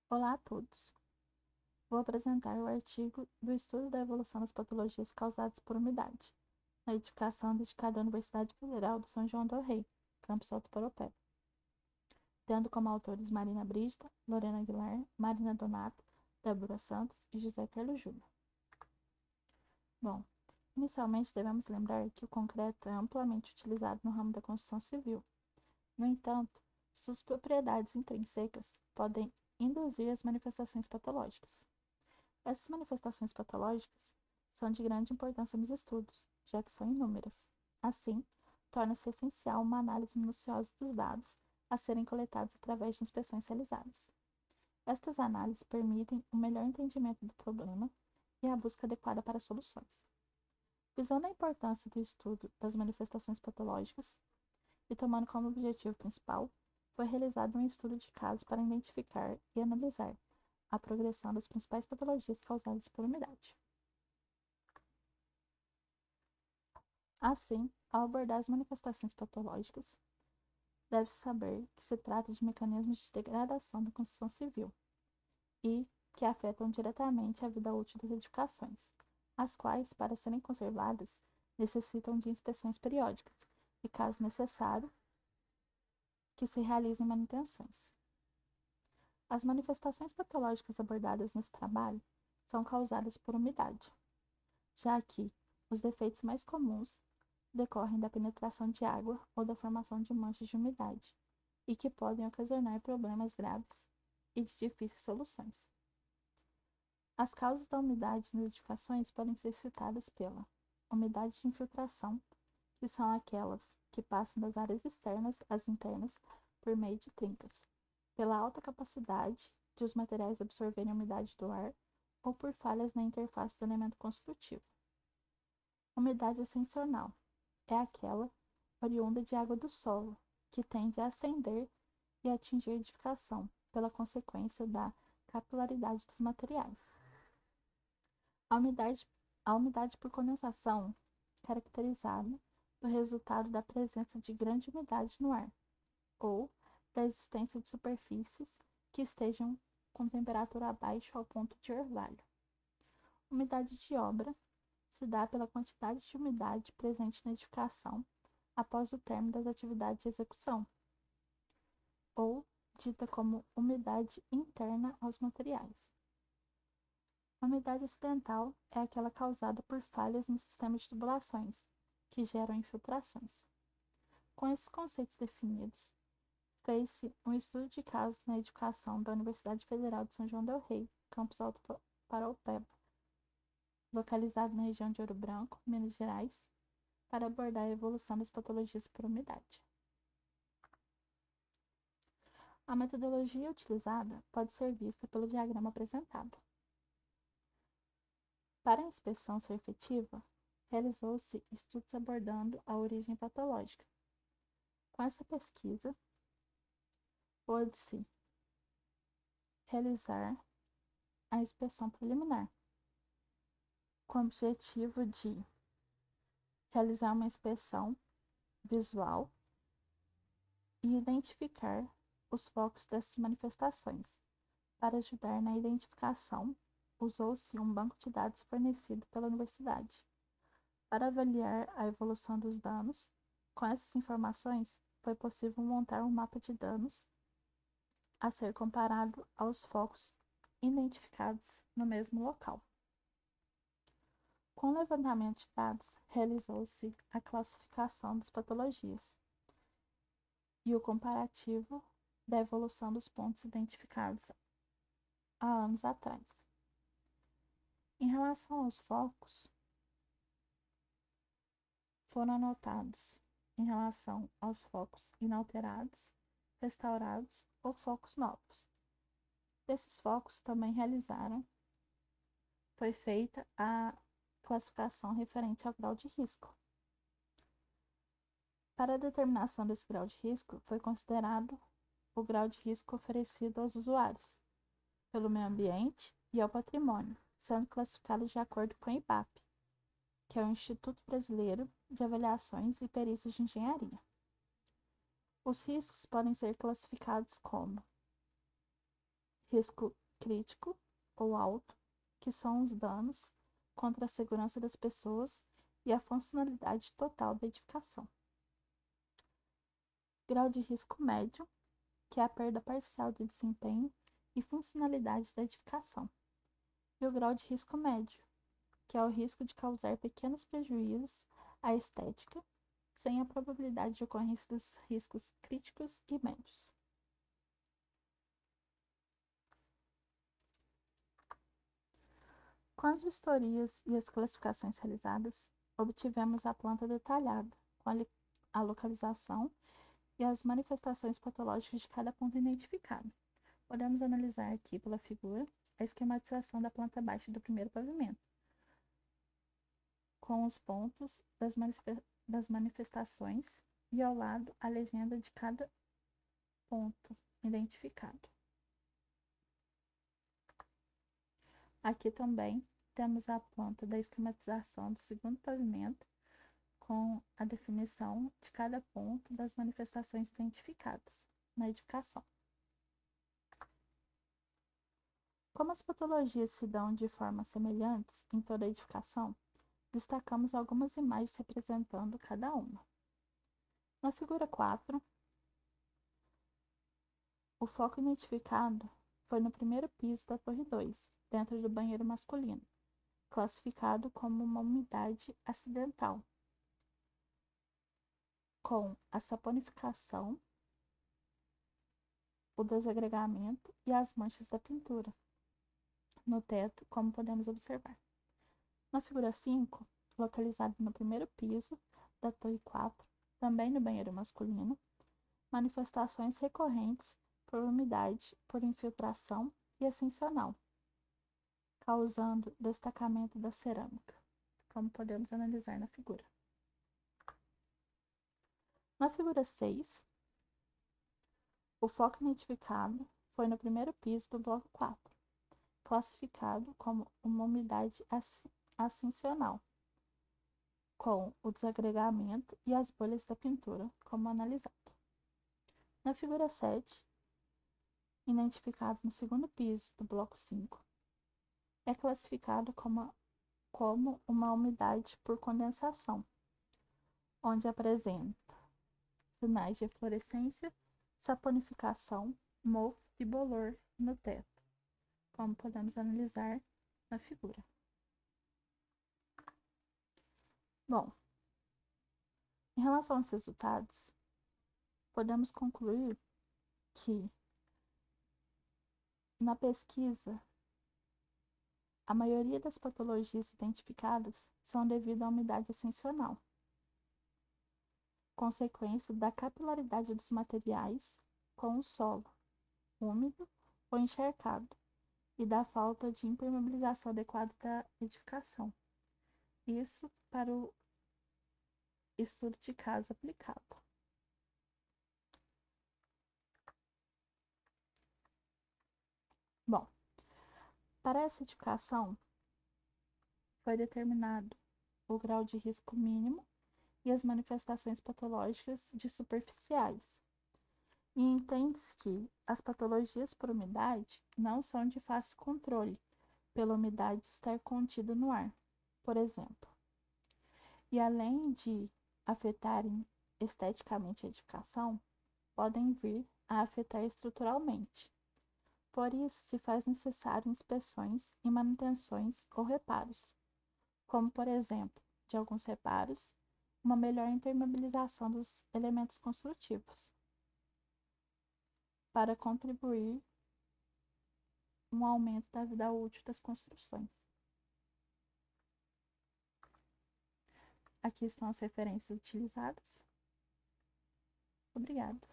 Olá a todos! Vou apresentar o artigo do estudo da evolução das patologias causadas por umidade, na edificação dedicada à Universidade Federal de São João del Rei, campus Alto Paropeba, tendo como autores Marina Brígida, Lorena Aguilar, Marina Donato, Débora Santos e José Carlos Júnior. Bom, inicialmente devemos lembrar que o concreto é amplamente utilizado no ramo da construção civil. No entanto, suas propriedades intrinsecas podem induzir as manifestações patológicas. Essas manifestações patológicas são de grande importância nos estudos, já que são inúmeras. Assim, torna-se essencial uma análise minuciosa dos dados a serem coletados através de inspeções realizadas. Estas análises permitem um melhor entendimento do problema e a busca adequada para soluções. Visando a importância do estudo das manifestações patológicas e tomando como objetivo principal, foi realizado um estudo de casos para identificar e analisar a progressão das principais patologias causadas por umidade. Assim, ao abordar as manifestações patológicas, deve-se saber que se trata de mecanismos de degradação da construção civil e que afetam diretamente a vida útil das edificações, as quais, para serem conservadas, necessitam de inspeções periódicas e, caso necessário, que se realizem manutenções. As manifestações patológicas abordadas nesse trabalho são causadas por umidade, já que os defeitos mais comuns decorrem da penetração de água ou da formação de manchas de umidade e que podem ocasionar problemas graves e de difíceis soluções. As causas da umidade nas edificações podem ser citadas pela umidade de infiltração, que são aquelas que passam das áreas externas às internas por meio de trincas, pela alta capacidade de os materiais absorverem a umidade do ar ou por falhas na interface do elemento construtivo. Umidade ascensional é aquela oriunda de água do solo, que tende a ascender e atingir a edificação, pela consequência da capilaridade dos materiais. A umidade, a umidade por condensação, caracterizada pelo resultado da presença de grande umidade no ar, ou da existência de superfícies que estejam com temperatura abaixo ao ponto de orvalho. Umidade de obra se dá pela quantidade de umidade presente na edificação após o término das atividades de execução, ou dita como umidade interna aos materiais. A umidade acidental é aquela causada por falhas no sistema de tubulações, que geram infiltrações. Com esses conceitos definidos, fez-se um estudo de casos na edificação da Universidade Federal de São João del Rei, campus Alto Paraopeba, localizado na região de Ouro Branco, Minas Gerais, para abordar a evolução das patologias por umidade. A metodologia utilizada pode ser vista pelo diagrama apresentado. Para a inspeção ser efetiva, realizou-se estudos abordando a origem patológica. Com essa pesquisa, pôde-se realizar a inspeção preliminar, com o objetivo de realizar uma inspeção visual e identificar os focos dessas manifestações. Para ajudar na identificação, usou-se um banco de dados fornecido pela universidade. Para avaliar a evolução dos danos, com essas informações, foi possível montar um mapa de danos a ser comparado aos focos identificados no mesmo local. Com o levantamento de dados, realizou-se a classificação das patologias e o comparativo da evolução dos pontos identificados há anos atrás. Em relação aos focos, foram anotados em relação aos focos inalterados, restaurados ou focos novos. Desses focos também foi feita a classificação referente ao grau de risco. Para a determinação desse grau de risco, foi considerado o grau de risco oferecido aos usuários, pelo meio ambiente e ao patrimônio, sendo classificados de acordo com o IBAP, que é o Instituto Brasileiro de Avaliações e Perícias de Engenharia. Os riscos podem ser classificados como risco crítico ou alto, que são os danos contra a segurança das pessoas e a funcionalidade total da edificação. Grau de risco médio, que é a perda parcial de desempenho e funcionalidade da edificação. E o grau de risco médio, que é o risco de causar pequenos prejuízos à estética, sem a probabilidade de ocorrência dos riscos críticos e médios. Com as vistorias e as classificações realizadas, obtivemos a planta detalhada, com a localização e as manifestações patológicas de cada ponto identificado. Podemos analisar aqui pela figura a esquematização da planta baixa do primeiro pavimento, com os pontos das manifestações e ao lado a legenda de cada ponto identificado. Aqui também temos a planta da esquematização do segundo pavimento, com a definição de cada ponto das manifestações identificadas na edificação. Como as patologias se dão de formas semelhantes em toda a edificação, destacamos algumas imagens representando cada uma. Na figura 4, o foco identificado foi no primeiro piso da torre 2, dentro do banheiro masculino, classificado como uma umidade acidental, com a saponificação, o desagregamento e as manchas da pintura no teto, como podemos observar. Na figura 5, localizado no primeiro piso da torre 4, também no banheiro masculino, manifestações recorrentes por umidade, por infiltração e ascensional, causando destacamento da cerâmica, como podemos analisar na figura. Na figura 6, o foco identificado foi no primeiro piso do bloco 4, classificado como uma umidade ascensional, com o desagregamento e as bolhas da pintura, como analisado. Na figura 7, identificado no segundo piso do bloco 5, é classificado como uma umidade por condensação, onde apresenta sinais de eflorescência, saponificação, mofo e bolor no teto, como podemos analisar na figura. Bom, em relação aos resultados, podemos concluir que, na pesquisa, a maioria das patologias identificadas são devido à umidade ascensional, consequência da capilaridade dos materiais com o solo úmido ou encharcado e da falta de impermeabilização adequada da edificação. Isso para o estudo de caso aplicado. Bom, para essa edificação foi determinado o grau de risco mínimo e as manifestações patológicas de superficiais. E entende-se que as patologias por umidade não são de fácil controle, pela umidade estar contida no ar, por exemplo. E além de afetarem esteticamente a edificação, podem vir a afetar estruturalmente. Por isso, se faz necessário inspeções e manutenções ou reparos, como, por exemplo, de alguns reparos, uma melhor impermeabilização dos elementos construtivos, para contribuir um aumento da vida útil das construções. Aqui estão as referências utilizadas. Obrigada.